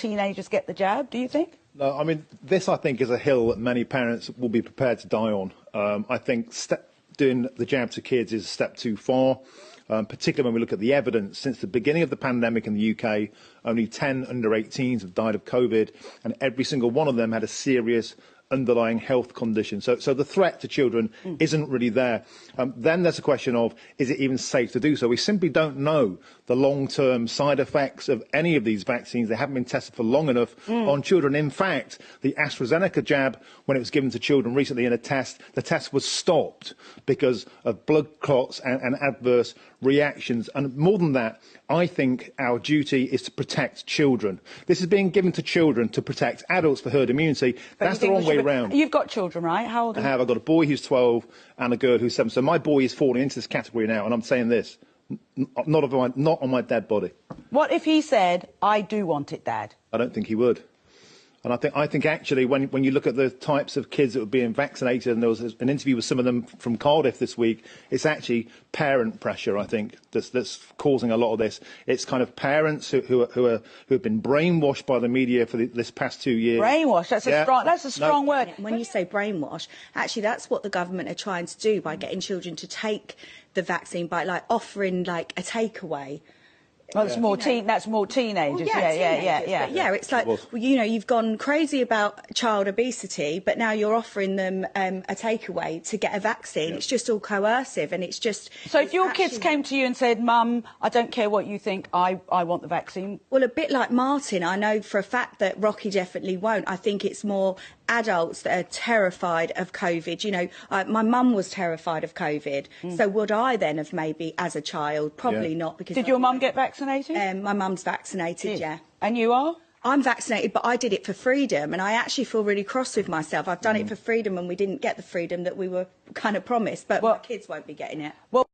teenagers get the jab, do you think? No, I mean, this, I think, is a hill that many parents will be prepared to die on. I think doing the jab to kids is a step too far, particularly when we look at the evidence. Since the beginning of the pandemic in the UK, only 10 under-18s have died of COVID, and every single one of them had a serious underlying health condition. So the threat to children isn't really there. Then there's a question of, is it even safe to do so? We simply don't know the long-term side effects of any of these vaccines. They haven't been tested for long enough on children. In fact, the AstraZeneca jab, when it was given to children recently in a test, the test was stopped because of blood clots and adverse reactions. And more than that, I think our duty is to protect children. This is being given to children to protect adults for herd immunity. That's the wrong way round. You've got children, right? How old are you? I have. I've got a boy who's 12 and a girl who's 7. So my boy is falling into this category now, and I'm saying this, not on my dead body. What if he said, I do want it, Dad? I don't think he would. And I think actually, when you look at the types of kids that were being vaccinated, and there was an interview with some of them from Cardiff this week, it's actually parent pressure, I think, that's causing a lot of this. It's kind of parents who have been brainwashed by the media for this past 2 years. Brainwashed? That's a strong word. When you say brainwash, actually that's what the government are trying to do by getting children to take the vaccine, by like offering like a takeaway. Well, that's more teenagers. Well, yeah, it's like, well, you know, you've gone crazy about child obesity, but now you're offering them a takeaway to get a vaccine. Yeah. It's just all coercive, and it's just... So if your kids came to you and said, Mum, I don't care what you think, I want the vaccine... Well, a bit like Martin, I know for a fact that Rocky definitely won't. I think it's more adults that are terrified of COVID. You know, my mum was terrified of COVID. So would I then have maybe as a child? Probably not. Because did your mum get vaccinated? My mum's vaccinated, yeah. And you are? I'm vaccinated, but I did it for freedom, and I actually feel really cross with myself. I've done it for freedom, and we didn't get the freedom that we were kind of promised, but my kids won't be getting it. Well.